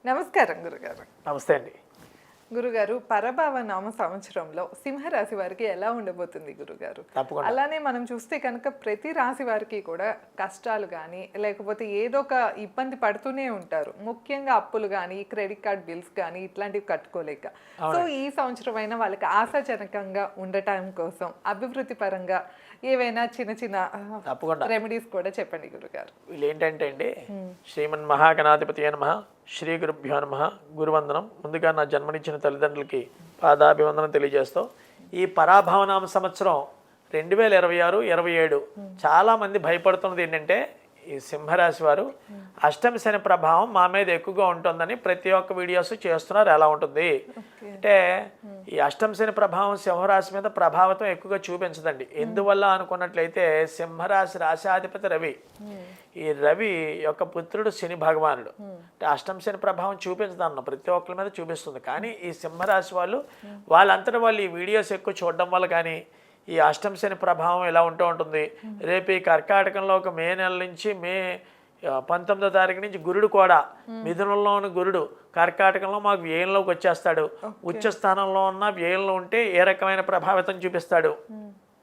నమస్కారం గురుగారు. నమస్తే అండి. గురుగారు, పరభావ నామ సంవత్సరంలో సింహరాశి వారికి ఎలా ఉండబోతుంది గురుగారు? తప్పకుండా. అలానే మనం చూస్తే కనుక ప్రతి రాశి వారికి కూడా కష్టాలు కానీ లేకపోతే ఏదో ఒక ఇబ్బంది పడుతూనే ఉంటారు. ముఖ్యంగా అప్పులు కానీ క్రెడిట్ కార్డ్ బిల్స్ కానీ ఇట్లాంటివి కట్టుకోలేక. సో ఈ సంవత్సరం అయినా వాళ్ళకి ఆశాజనకంగా ఉండటం కోసం అభివృద్ధి పరంగా ఏవైనా చిన్న చిన్న రెమెడీస్ కూడా చెప్పండి గురుగారు. వీళ్ళు ఏంటంటే అండి, శ్రీమన్ మహాగణాధిపతి నమః, శ్రీ గురుభ్యో నమః, గురువందనం. ముందుగా నా జన్మనిచ్చిన తల్లిదండ్రులకి పాదాభివందనం తెలియజేస్తూ, ఈ పరాభవనామ సంవత్సరం 2026-27 చాలామంది భయపడుతున్నది ఏంటంటే, ఈ సింహరాశి వారు అష్టమ శని ప్రభావం మా మీద ఎక్కువగా ఉంటుందని ప్రతి ఒక్క వీడియోస్ చేస్తున్నారు. ఎలా ఉంటుంది అంటే, ఈ అష్టమ శని ప్రభావం సింహరాశి మీద ప్రభావితం ఎక్కువగా చూపించదండి. ఎందువల్ల అనుకున్నట్లయితే, సింహరాశి రాశాధిపతి రవి. ఈ రవి యొక్క పుత్రుడు శని భగవానుడు. అంటే అష్టమ శని ప్రభావం చూపించదన్న ప్రతి ఒక్కరి మీద చూపిస్తుంది. కానీ ఈ సింహరాశి వాళ్ళంతటా వాళ్ళు ఈ వీడియోస్ ఎక్కువ చూడడం వల్ల కానీ ఈ అష్టమ శని ప్రభావం ఎలా ఉంటుంది. రేపు ఈ కర్కాటకంలో ఒక మే నెల నుంచి మే 19వ తారీఖు నుంచి గురుడు కూడా మిథునంలో ఉన్న గురుడు కర్కాటకంలో మాకు వ్యయంలోకి వచ్చేస్తాడు. ఉచ్చ స్థానంలో ఉన్న వ్యయంలో ఉంటే ఏ రకమైన ప్రభావితం చూపిస్తాడు.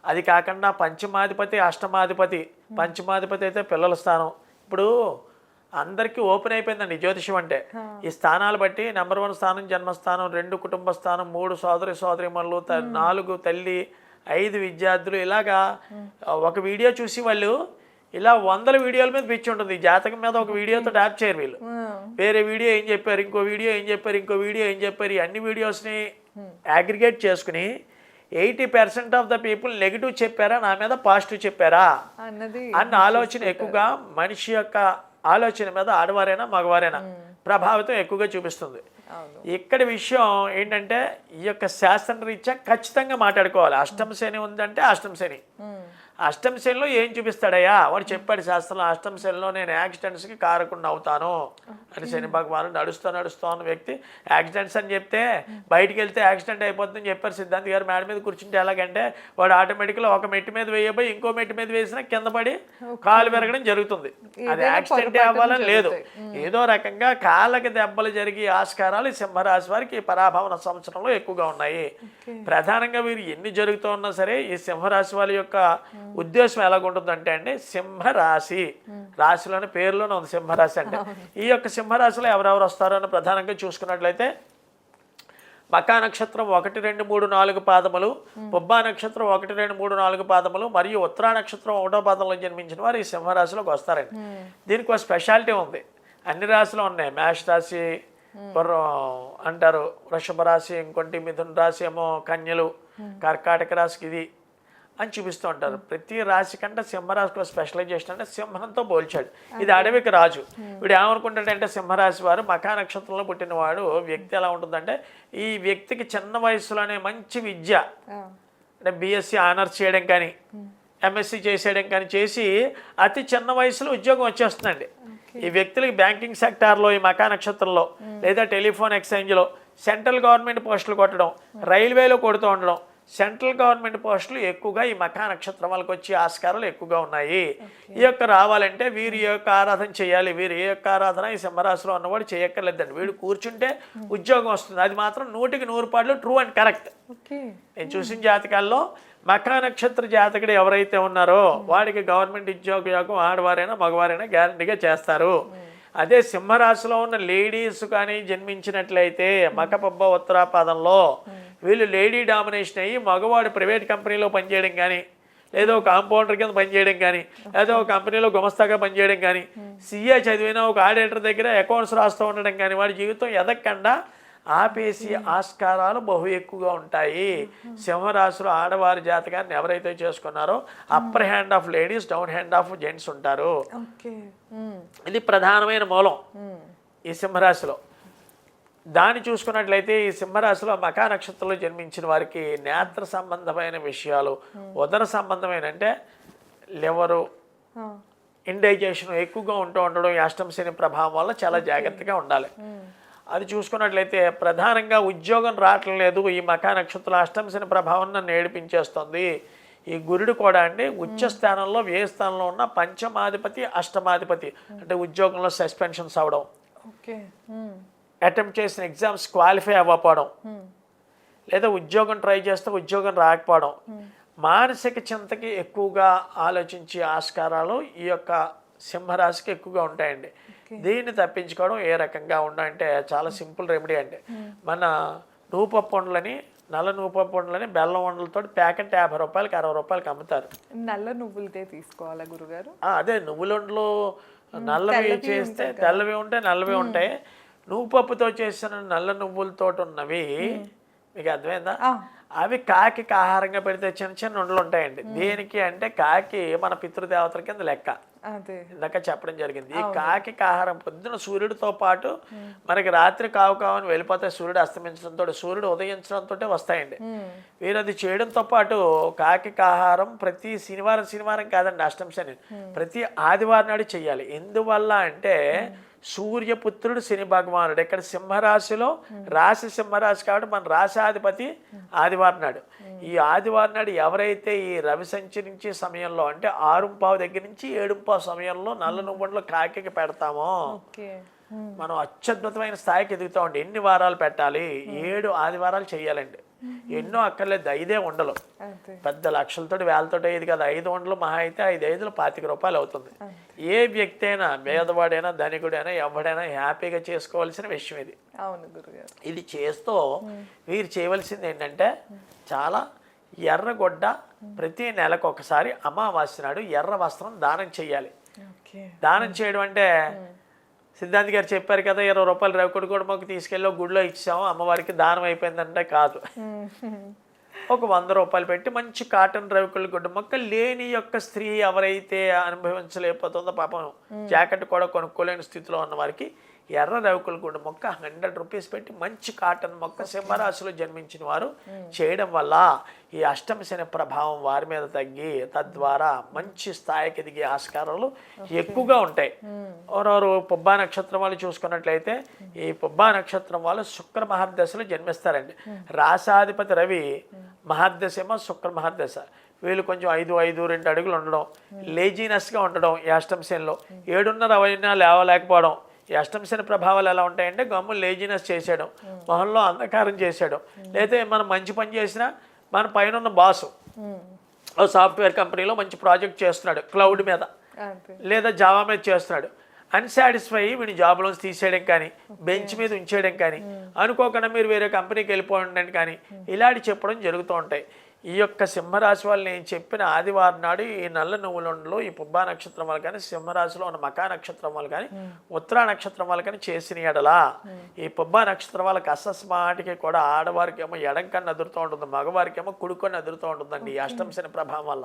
అది కాకుండా పంచమాధిపతి అష్టమాధిపతి. పంచమాధిపతి అయితే పిల్లల స్థానం. ఇప్పుడు అందరికీ ఓపెన్ అయిపోయిందండి జ్యోతిషం అంటే. ఈ స్థానాలు బట్టి నెంబర్ 1 స్థానం జన్మస్థానం, 2 కుటుంబ స్థానం, 3 సోదరి సోదరిమణులు, 4 తల్లి, 5 విద్యార్థులు. ఇలాగా ఒక వీడియో చూసి వాళ్ళు ఇలా 100 వీడియోల మీద పిచ్చి ఉంటుంది. ఈ జాతకం మీద ఒక వీడియోతో ట్యాప్ చేయరు వీళ్ళు. వేరే వీడియో ఏం చెప్పారు, ఇంకో వీడియో ఏం చెప్పారు, ఇంకో వీడియో ఏం చెప్పారు. ఈ అన్ని వీడియోస్ని అగ్రిగేట్ చేసుకుని 80% ఆఫ్ ద పీపుల్ నెగిటివ్ చెప్పారా, నా మీద పాజిటివ్ చెప్పారా అన్న ఆలోచన ఎక్కువగా మనిషి యొక్క ఆలోచన మీద ఆడవారైనా మగవారైనా ప్రభావితం ఎక్కువగా చూపిస్తుంది. ఇక్కడ విషయం ఏంటంటే, ఈ యొక్క శాస్త్రరీత్యా ఖచ్చితంగా మాట్లాడుకోవాలి. అష్టమ శని ఉందంటే అష్టమ శని. అష్టమ శనిలో ఏం చూపిస్తాడయ్యా వాడు చెప్పాడు శాస్త్రంలో. అష్టమ శనిలో నేను యాక్సిడెంట్స్కి కారకుండా అవుతాను అని శని భగవానుడు. నడుస్తూ ఉన్న వ్యక్తి యాక్సిడెంట్స్ అని చెప్తే బయటికి వెళ్తే యాక్సిడెంట్ అయిపోతుందని చెప్పారు సిద్ధాంత్ గారు. మేడ మీద కూర్చుంటే ఎలాగంటే, వాడు ఆటోమేటిక్గా ఒక మెట్టు మీద వేయబోయి ఇంకో మెట్టు మీద వేసినా కింద పడి కాలు పెరగడం జరుగుతుంది. అది యాక్సిడెంట్ అవ్వాలని లేదు, ఏదో రకంగా కాళ్ళకి దెబ్బలు జరిగే ఆస్కారాలు ఈ సింహరాశి వారికి ఈ పరాభవన సంవత్సరంలో ఎక్కువగా ఉన్నాయి. ప్రధానంగా వీరు ఎన్ని జరుగుతూ ఉన్నా సరే ఈ సింహరాశి వారి యొక్క ఉద్దేశం ఎలాగుంటుందంటే అండి, సింహరాశి రాశిలోని పేరులోనే ఉంది సింహరాశి అంటే. ఈ యొక్క సింహరాశిలో ఎవరెవరు వస్తారో అని ప్రధానంగా చూసుకున్నట్లయితే, మకా నక్షత్రం 1, 2, 3, 4 పాదములు, పుబ్బా నక్షత్రం 1, 2, 3, 4 పాదములు మరియు ఉత్తరా నక్షత్రం 1వ పాదంలో జన్మించిన వారు ఈ సింహరాశిలోకి వస్తారండి. దీనికి ఒక స్పెషాలిటీ ఉంది. అన్ని రాశులు ఉన్నాయి. మేష రాశి అంటారు, వృషభ రాశి, ఇంకొంటి మిథున రాశి ఏమో కన్యలు, కర్కాటక రాశికి ఇది అని చూపిస్తూ ఉంటారు. ప్రతి రాశి కంటే సింహరాశిలో స్పెషలైజేషన్ అంటే సింహంతో పోల్చాడు. ఇది అడవికి రాజు. వీడు ఏమనుకుంటాడంటే, సింహరాశి వారు మకా నక్షత్రంలో పుట్టినవాడు వ్యక్తి ఎలా ఉంటుందంటే, ఈ వ్యక్తికి చిన్న వయసులోనే మంచి విద్య అంటే BSc ఆనర్స్ చేయడం కానీ MSc చేసేయడం కానీ చేసి అతి చిన్న వయసులో ఉద్యోగం వచ్చేస్తుందండి. ఈ వ్యక్తులకి బ్యాంకింగ్ సెక్టార్లో ఈ మకా నక్షత్రంలో లేదా టెలిఫోన్ ఎక్స్చేంజ్లో సెంట్రల్ గవర్నమెంట్ పోస్టులు కొట్టడం, రైల్వేలో కొడుతూ ఉండడం, సెంట్రల్ గవర్నమెంట్ పోస్టులు ఎక్కువగా ఈ మకా నక్షత్రం వాళ్ళకి వచ్చే ఆస్కారాలు ఎక్కువగా ఉన్నాయి. ఈ యొక్క రావాలంటే వీరు ఈ యొక్క ఆరాధన చేయాలి. వీరు ఏ యొక్క ఆరాధన ఈ సింహరాశిలో ఉన్నవాడు చేయక్కర్లేదండి. వీడు కూర్చుంటే ఉద్యోగం వస్తుంది. అది మాత్రం 100% ట్రూ అండ్ కరెక్ట్. నేను చూసిన జాతకాల్లో మకా నక్షత్ర జాతకుడు ఎవరైతే ఉన్నారో వాడికి గవర్నమెంట్ ఉద్యోగం ఆడవారైనా మగవారైనా గ్యారంటీగా చేస్తారు. అదే సింహరాశిలో ఉన్న లేడీస్ కానీ జన్మించినట్లయితే మక పబ్బ ఉత్తరాపాదంలో వీళ్ళు లేడీ డామినేషన్ అయ్యి మగవాడు ప్రైవేట్ కంపెనీలో పనిచేయడం కానీ, లేదా ఒక కాంపౌండర్ కింద పనిచేయడం కానీ, లేదా ఒక కంపెనీలో గుమస్తాగా పనిచేయడం కానీ, CA చదివినా ఒక ఆడిటర్ దగ్గర అకౌంట్స్ రాస్తూ ఉండడం కానీ, వాడి జీవితం ఎదగకుండా ఆపేసి ఆస్కారాలు బహు ఎక్కువగా ఉంటాయి. సింహరాశిలో ఆడవారి జాతకాన్ని ఎవరైతే చేసుకున్నారో upper hand of ladies, down hand of gents ఉంటారు. ఇది ప్రధానమైన మూలం ఈ సింహరాశిలో. దాన్ని చూసుకున్నట్లయితే ఈ సింహరాశిలో మకా నక్షత్రంలో జన్మించిన వారికి నేత్ర సంబంధమైన విషయాలు, ఉదర సంబంధమైన అంటే లివరు, ఇండైజేషన్ ఎక్కువగా ఉండడం ఈ అష్టమ శని ప్రభావం వల్ల చాలా జాగ్రత్తగా ఉండాలి. అది చూసుకున్నట్లయితే ప్రధానంగా ఉద్యోగం రావటం లేదు. ఈ మకా నక్షత్రం అష్టమ శని ప్రభావం నన్ను ఏడిపించేస్తుంది. ఈ గురుడు కూడా అండి ఉచ్చ స్థానంలో వ్యయ స్థానంలో ఉన్న పంచమాధిపతి అష్టమాధిపతి అంటే ఉద్యోగంలో సస్పెన్షన్స్ అవడం, అటెంప్ట్ చేసిన ఎగ్జామ్స్ క్వాలిఫై అవ్వకపోవడం, లేదా ఉద్యోగం ట్రై చేస్తే ఉద్యోగం రాకపోవడం, మానసిక చింతకి ఎక్కువగా ఆలోచించే ఆస్కారాలు ఈ యొక్క సింహరాశికి ఎక్కువగా ఉంటాయండి. దీన్ని తప్పించుకోవడం ఏ రకంగా ఉండాలంటే చాలా సింపుల్ రెమెడీ అండి. మన నూపప్పు ఉండలని, నల్ల నూపప్పు ఉండలని బెల్లం ఉండలతో ప్యాకెట్ 50 రూపాయలకి 60 రూపాయలకి అమ్ముతారు. నల్ల నువ్వులతే తీసుకోవాలా గురుగారు? అదే నువ్వులుండలు నల్లవి చేస్తే తెల్లవి ఉంటాయి, నల్లవి ఉంటాయి. నువ్వుపప్పుతో చేసిన నల్ల నువ్వులతో ఉన్నవి మీకు అర్థమైందా? అవి కాకి ఆహారంగా పెడితే చిన్న చిన్న ఉండలు ఉంటాయండి. దేనికి అంటే కాకి మన పితృదేవతల కింద లెక్క. ఇందాక చెప్పడం జరిగింది. ఈ కాకి ఆహారం పొద్దున సూర్యుడితో పాటు మనకి రాత్రి కావని వెళ్ళిపోతే సూర్యుడు అస్తమించడంతో, సూర్యుడు ఉదయించడంతో వస్తాయండి. వీరు అది చేయడంతో పాటు కాకి ఆహారం ప్రతి శనివారం కాదండి, అష్టమి శని ప్రతి ఆదివారం నాడు చెయ్యాలి. ఎందువల్ల అంటే సూర్యపుత్రుడు శని భగవానుడు ఇక్కడ సింహరాశిలో, రాశి సింహరాశి కాబట్టి మన రాశాధిపతి ఆదివారం నాడు. ఈ ఆదివారం నాడు ఎవరైతే ఈ రవి సంచరించే సమయంలో అంటే 6:15 దగ్గర నుంచి 7:15 సమయంలో నల్ల నువ్వుండలు కాకి పెడతామో మనం అత్యద్భుతమైన స్థాయికి ఎదుగుతామండి. ఎన్ని వారాలు పెట్టాలి? 7 ఆదివారాలు చేయాలండి. ఎన్నో అక్కర్లేదు, 5 ఉండలు. పెద్ద లక్షలతో వేలతో అయ్యేది కదా. 5 ఉండలు మహా అయితే 5 25 రూపాయలు అవుతుంది. ఏ వ్యక్తి అయినా, పేదవాడైనా ధనికుడైనా ఎవడైనా హ్యాపీగా చేసుకోవాల్సిన విషయం ఇది. అవును గురుగారు. ఇది చేస్తూ వీరు చేయవలసింది ఏంటంటే చాలా ఎర్రగొడ్డ ప్రతి నెలకు ఒకసారి అమావాస్య నాడు ఎర్ర వస్త్రం దానం చేయాలి. దానం చేయడం అంటే సిద్ధాంతి గారు చెప్పారు కదా, 20 రూపాయలు రవికుడి కూడా మాకు తీసుకెళ్ళి గుడిలో ఇచ్చాము, అమ్మవారికి దానం అయిపోయిందంటే కాదు. ఒక 100 రూపాయలు పెట్టి మంచి కాటన్ రవికుళ్ళ గుడ్డ మొక్క లేని యొక్క స్త్రీ ఎవరైతే అనుభవించలేకపోతుందో పాపం జాకెట్ కూడా కొనుక్కోలేని స్థితిలో ఉన్న వారికి ఎర్ర రవికుల గుడ్డ మొక్క 100 రూపీస్ పెట్టి మంచి కాటన్ మొక్క సింహరాశిలో జన్మించిన వారు చేయడం వల్ల ఈ అష్టమి శని ప్రభావం వారి మీద తగ్గి తద్వారా మంచి స్థాయికి ఎదిగే ఆస్కారాలు ఎక్కువగా ఉంటాయి. ఎవరెవరు పుబ్బా నక్షత్రం వాళ్ళు చూసుకున్నట్లయితే ఈ పుబ్బా నక్షత్రం వాళ్ళు శుక్ర మహర్దశలో జన్మిస్తారండి. రాశాధిపతి రవి మహర్దశేమో శుక్ర మహర్దశ. వీళ్ళు కొంచెం 5'2" అడుగులు ఉండడం, లేజీనెస్గా ఉండడం, ఈ అష్టమి శనిలో 7:30 అవైనా లేవలేకపోవడం. ఈ అష్టమి శని ప్రభావాలు ఎలా ఉంటాయంటే గమ్ము లేజినెస్ చేసేయడం, మొహంలో అంధకారం చేసేయడం, లేదా మనం మంచి పని చేసినా మన పైన ఉన్న బాసు సాఫ్ట్వేర్ కంపెనీలో మంచి ప్రాజెక్ట్ చేస్తున్నాడు క్లౌడ్ మీద లేదా జావా మీద చేస్తున్నాడు, అన్సాటిస్ఫై వీడి జాబ్లోంచి తీసేయడం కానీ బెంచ్ మీద ఉంచేయడం కానీ అనుకోకుండా మీరు వేరే కంపెనీకి వెళ్ళిపోవడం కానీ ఇలాంటి చెప్పడం జరుగుతూ ఉంటాయి. ఈ యొక్క సింహరాశి వాళ్ళు నేను చెప్పిన ఆదివారం నాడు ఈ నల్ల నువ్వులుండలు ఈ పుబ్బా నక్షత్రం వాళ్ళు కానీ సింహరాశిలో ఉన్న మకా నక్షత్రం వాళ్ళు కానీ ఉత్తరా నక్షత్రం వాళ్ళు కానీ చేసిన ఎడలా ఈ పుబ్బా నక్షత్రం వాళ్ళకి అసస్మాటికి కూడా ఆడవారికి ఏమో ఎడం కన్నా ఎదురుతూ ఉంటుంది, మగవారికి ఏమో కుడుకొని ఎదురుతూ ఉంటుందండి ఈ అష్టమి శని ప్రభావం వల్ల.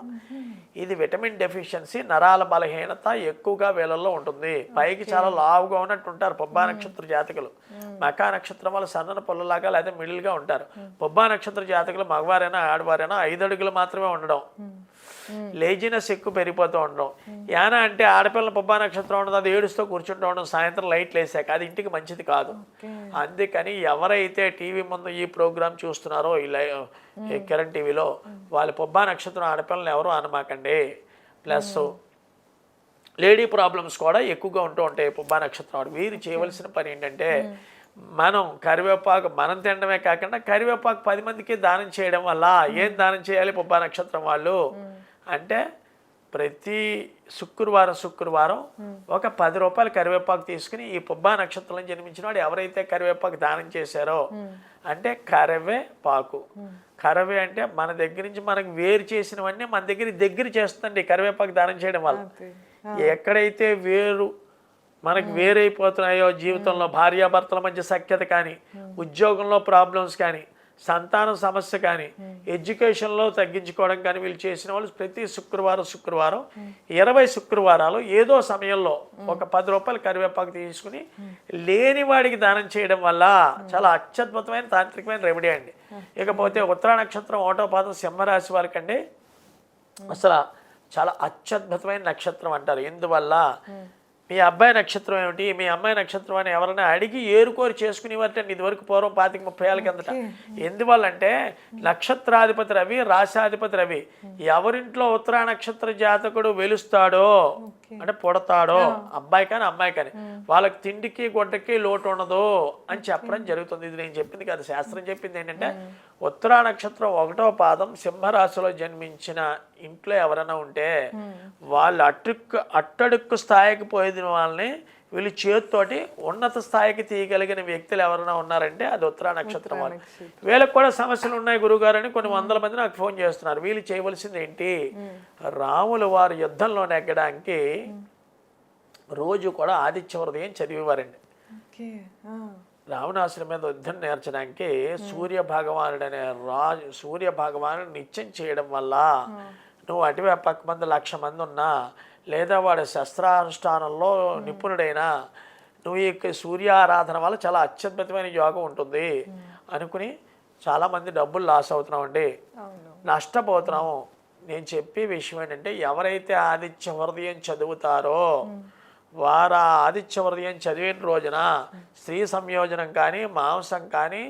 ఇది విటమిన్ డెఫిషియన్సీ, నరాల బలహీనత ఎక్కువగా వీళ్ళల్లో ఉంటుంది. పైకి చాలా లావుగా ఉన్నట్టు ఉంటారు పుబ్బా నక్షత్ర జాతకులు. మకా నక్షత్రం వాళ్ళు సన్నన పొల్లలాగా లేదా మిడిల్గా ఉంటారు. పుబ్బా నక్షత్ర జాతకులు మగవారైనా ఆడవారైనా 5 అడుగులు మాత్రమే ఉండడం, లేజినెస్ ఎక్కువ పెరిగిపోతూ ఉండడం. యానా అంటే ఆడపిల్లల పుబ్బా నక్షత్రం ఉండదు, అది ఏడుస్తూ కూర్చుంటూ ఉండడం సాయంత్రం లైట్లు వేసాక, అది ఇంటికి మంచిది కాదు. అందుకని ఎవరైతే టీవీ ముందు ఈ ప్రోగ్రామ్ చూస్తున్నారో ఈ కిరణ్ టీవీలో వాళ్ళ పుబ్బా నక్షత్రం ఆడపిల్లలు ఎవరు అనమాకండి. ప్లస్ లేడీ ప్రాబ్లమ్స్ కూడా ఎక్కువగా ఉంటూ ఉంటాయి పుబ్బా నక్షత్రం. వీరు చేయవలసిన పని ఏంటంటే మనం కరివేపాకు మనం తినడమే కాకుండా కరివేపాకు 10 మందికి దానం చేయడం వల్ల ఏం దానం చేయాలి పుబ్బా నక్షత్రం వాళ్ళు అంటే ప్రతి శుక్రవారం ఒక 10 రూపాయలు కరివేపాకు తీసుకుని ఈ పుబ్బా నక్షత్రంలో జన్మించిన వాడు ఎవరైతే కరివేపాకు దానం చేశారో అంటే కరవే అంటే మన దగ్గర నుంచి మనకు వేరు చేసినవన్నీ మన దగ్గర చేస్తుందండి కరివేపాకు దానం చేయడం వల్ల. ఎక్కడైతే మనకు వేరైపోతున్నాయో జీవితంలో భార్యాభర్తల మధ్య సఖ్యత కానీ, ఉద్యోగంలో ప్రాబ్లమ్స్ కానీ, సంతానం సమస్య కానీ, ఎడ్యుకేషన్లో తగ్గించుకోవడం కానీ వీళ్ళు చేసిన వాళ్ళు ప్రతి శుక్రవారం 20 శుక్రవారాలు ఏదో సమయంలో ఒక 10 రూపాయలు కరివేపాకు తీసుకుని లేని వాడికి దానం చేయడం వల్ల చాలా అత్యద్భుతమైన తాంత్రికమైన రెమెడీ అండి. ఇకపోతే ఉత్తరా నక్షత్రం 1వ పాదం సింహరాశి వారికండి అసలు చాలా అత్యద్భుతమైన నక్షత్రం అంటారు. ఎందువల్ల మీ అబ్బాయి నక్షత్రం ఏమిటి, మీ అమ్మాయి నక్షత్రం అని ఎవరైనా అడిగి ఏరుకోరు చేసుకునేవారంటే ఇదివరకు పూర్వం 25-30 ఏళ్ళ కిందట. ఎందువల్లంటే నక్షత్రాధిపతి రవి, రాశాధిపతి రవి ఎవరింట్లో ఉత్తరా నక్షత్ర జాతకుడు వెలుస్తాడో అంటే పుడతాడో అబ్బాయి కానీ అమ్మాయి కానీ వాళ్ళకి తిండికి గుడ్డకి లోటు ఉండదు అని చెప్పడం జరుగుతుంది. ఇది నేను చెప్పింది కాదు, శాస్త్రం చెప్పింది ఏంటంటే ఉత్తరా నక్షత్రం 1వ పాదం సింహరాశిలో జన్మించిన ఇంట్లో ఎవరైనా ఉంటే వాళ్ళు అట్టడుక్కు స్థాయికి పోయిన వాళ్ళని వీళ్ళు చేతితోటి ఉన్నత స్థాయికి తీయగలిగిన వ్యక్తులు ఎవరైనా ఉన్నారంటే అది ఉత్తరా నక్షత్రం వాళ్ళు. వీళ్ళకి కూడా సమస్యలు ఉన్నాయి గురుగారు అని కొన్ని వందల మంది నాకు ఫోన్ చేస్తున్నారు. వీళ్ళు చేయవలసింది ఏంటి, రాములు వారు యుద్ధంలో నెగ్గడానికి రోజు కూడా ఆదిత్య హృదయం చదివేవారండి. రావణాసుని మీద యుద్ధం నేర్చడానికి సూర్య భగవానుడు నిత్యం చేయడం వల్ల నువ్వు అటువే పక్క మంది 1,00,000 మంది ఉన్నా లేదా వాడి శస్త్రానుష్ఠానంలో నిపుణుడైనా నువ్వు ఈ సూర్యారాధన వల్ల చాలా అత్యద్భుతమైన యోగం ఉంటుంది అనుకుని చాలామంది డబ్బులు లాస్ అవుతున్నామండి, నష్టపోతున్నాము. నేను చెప్పే విషయం ఏంటంటే ఎవరైతే ఆదిత్య హృదయం చదువుతారో వారు ఆదిత్య హృదయం చదివిన రోజున స్త్రీ సంయోజనం కానీ మాంసం కానీ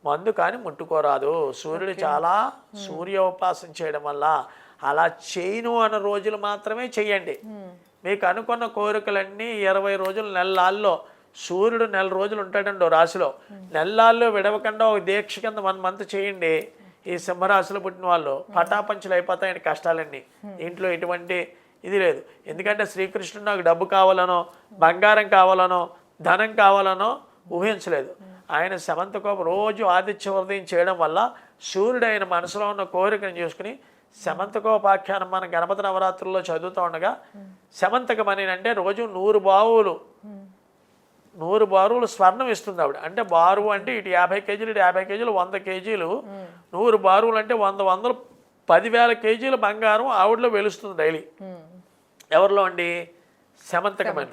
మందు కానీ ముట్టుకోరాదు. సూర్యుడు చాలా సూర్యోపాసన చేయడం వల్ల అలా చేయను అన్న రోజులు మాత్రమే చెయ్యండి. మీకు అనుకున్న కోరికలన్నీ 20 రోజులు నెలల్లో, సూర్యుడు 1 నెల రోజులు ఉంటాడండి రాశిలో, నెలల్లో విడవకుండా ఒక దీక్ష కింద 1 మంత్ చేయండి. ఈ సింహరాశిలో పుట్టిన వాళ్ళు పటాపంచులు అయిపోతాయండి కష్టాలన్నీ. దీంట్లో ఎటువంటి ఇది లేదు. ఎందుకంటే శ్రీకృష్ణుడు నాకు డబ్బు కావాలనో బంగారం కావాలనో ధనం కావాలనో ఊహించలేదు. ఆయన శమంతకోపం రోజు ఆదిత్య హృదయం చేయడం వల్ల సూర్యుడు ఆయన మనసులో ఉన్న కోరికను చూసుకుని శమంతకోపాఖ్యానం మన గణపతి నవరాత్రుల్లో చదువుతూ ఉండగా శమంతకం అని అంటే రోజు 100 బారులు స్వర్ణం ఇస్తుంది ఆవిడ. అంటే బారువు అంటే ఇటు 50 కేజీలు ఇటు 50 కేజీలు 100 కేజీలు 100 బారువులు అంటే 100 10,000 కేజీల బంగారం ఆవిడలో వెలుస్తుంది డైలీ. ఎవరిలో అండి, శమంతకమణి.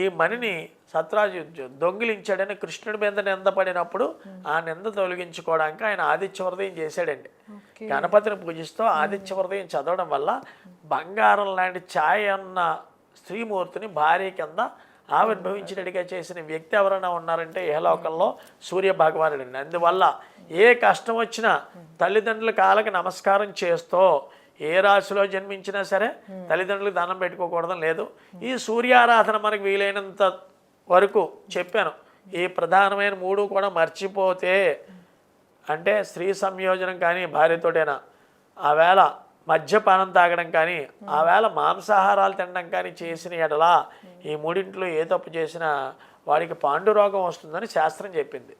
ఈ మణిని సత్రాజు దొంగిలించాడని కృష్ణుడి మీద నింద పడినప్పుడు ఆ నింద తొలగించుకోవడానికి ఆయన ఆదిత్య హృదయం చేశాడండి. గణపతిని పూజిస్తూ ఆదిత్య హృదయం చదవడం వల్ల బంగారం లాంటి ఛాయ అన్న స్త్రీమూర్తిని భార్య కింద ఆవిర్భవించినట్టుగా చేసిన వ్యక్తి ఎవరైనా ఉన్నారంటే ఇహలోకంలో సూర్య భగవానుడండి. అందువల్ల ఏ కష్టం వచ్చినా తల్లిదండ్రుల కాళ్ళకి నమస్కారం చేస్తూ ఏ రాశిలో జన్మించినా సరే తల్లిదండ్రులకు దండం పెట్టుకోకూడదని లేదు. ఈ సూర్యారాధన మనకు వీలైనంత వరకు చెప్పాను. ఈ ప్రధానమైన 3 కూడా మర్చిపోతే అంటే స్త్రీ సంయోజనం కానీ భార్యతోటైనా, ఆ వేళ మద్యపానం తాగడం కానీ, ఆ వేళ మాంసాహారాలు తినడం కానీ చేసిన ఎడల ఈ 3 ఏ తప్పు చేసినా వాడికి పాండురోగం వస్తుందని శాస్త్రం చెప్పింది.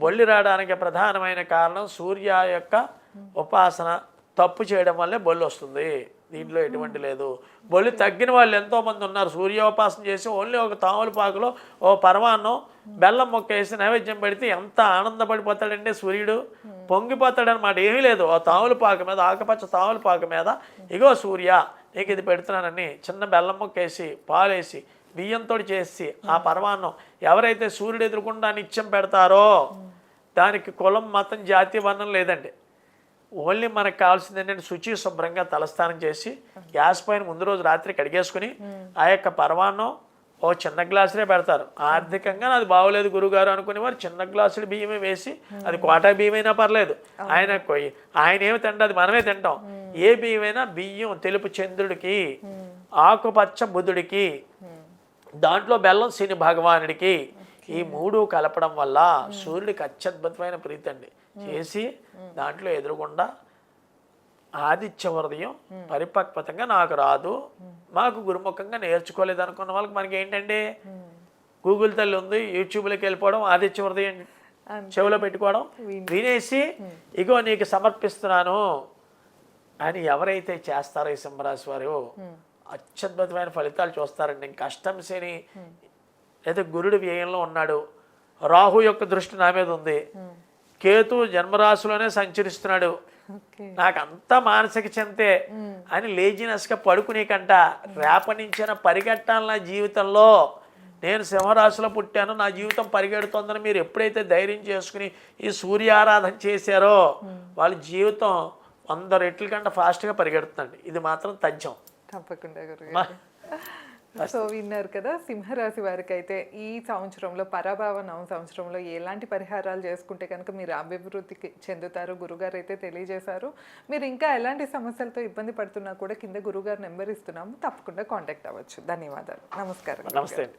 బొల్లి రావడానికి ప్రధానమైన కారణం సూర్య యొక్క ఉపాసన తప్పు చేయడం వల్లే బొల్లి వస్తుంది. దీంట్లో ఎటువంటి లేదు. బొల్లి తగ్గిన వాళ్ళు ఎంతోమంది ఉన్నారు. సూర్యోపాసన చేసి ఓన్లీ ఒక తామలపాకులో ఓ పరమాన్నం బెల్లం మొక్క వేసి నైవేద్యం పెడితే ఎంత ఆనందపడిపోతాడంటే సూర్యుడు పొంగిపోతాడనమాట. ఏమీ లేదు, ఆ తామలపాకు మీద ఆకుపచ్చ తామలపాకు మీద ఇగో సూర్య నీకు ఇది పెడుతున్నానని చిన్న బెల్లం మొక్క వేసి పాలేసి బియ్యంతో చేసి ఆ పరమాన్నం ఎవరైతే సూర్యుడు ఎదురుకుండా నిత్యం పెడతారో దానికి కులం మతం జాతి వర్ణం లేదండి. ఓన్లీ మనకు కావాల్సింది ఏంటంటే శుచి శుభ్రంగా తలస్నానం చేసి గ్యాస్ పైన ముందు రోజు రాత్రి కడిగేసుకుని ఆ యొక్క పరమాన్నం ఓ చిన్న గ్లాసులే పెడతారు. ఆర్థికంగా అది బాగోలేదు గురుగారు అనుకునే వారు చిన్న గ్లాసులు బియ్యమే వేసి, అది కోటా బియ్యమైనా పర్లేదు, ఆయన ఏమి తింటే అది మనమే తింటాం. ఏ బియ్యమైనా బియ్యం తెలుపు చంద్రుడికి, ఆకుపచ్చ బుధుడికి, దాంట్లో బెల్లం శని భగవానుడికి, ఈ 3 కలపడం వల్ల సూర్యుడికి అత్యద్భుతమైన ప్రీతి అండి. చేసి దాంట్లో ఎదురుగుండా ఆదిత్య హృదయం పరిపక్వతంగా నాకు రాదు, మాకు గురుముఖంగా నేర్చుకోలేదు అనుకున్న వాళ్ళకి మనకి ఏంటంటే గూగుల్ తల్లి ఉంది, యూట్యూబ్లోకి వెళ్ళిపోవడం, ఆదిత్య హృదయం చెవిలో పెట్టుకోవడం, వినేసి ఇగో నీకు సమర్పిస్తున్నాను అని ఎవరైతే చేస్తారో ఈ సింహరాశి వారు అత్యద్భుతమైన ఫలితాలు చూస్తారండి. కష్టం శని అయితే గురుడు వ్యయంలో ఉన్నాడు, రాహు యొక్క దృష్టి నా మీద ఉంది, కేతు జన్మరాశిలోనే సంచరిస్తున్నాడు, నాకు అంతా మానసిక చింతే అని లేజినెస్గా పడుకునేకంట రేపటి నుంచైనా పరిగెట్టాలి నా జీవితంలో, నేను సింహరాశిలో పుట్టాను నా జీవితం పరిగెడుతోందని మీరు ఎప్పుడైతే ధైర్యం చేసుకుని ఈ సూర్యారాధన చేశారో వాళ్ళ జీవితం 100 రెట్ల కంటే ఫాస్ట్గా పరిగెడుతుందండి. ఇది మాత్రం తథ్యం. తప్పకుండా సో విన్నారు కదా, సింహరాశి వారికి అయితే ఈ సంవత్సరంలో పరాభావ నవ సంవత్సరంలో ఎలాంటి పరిహారాలు చేసుకుంటే కనుక మీరు అభివృద్ధికి చెందుతారు గురుగారు అయితే తెలియజేశారు. మీరు ఇంకా ఎలాంటి సమస్యలతో ఇబ్బంది పడుతున్నా కూడా కింద గురుగారు నెంబర్ ఇస్తున్నాము, తప్పకుండా కాంటాక్ట్ అవ్వచ్చు. ధన్యవాదాలు. నమస్కారం. నమస్తే అండి.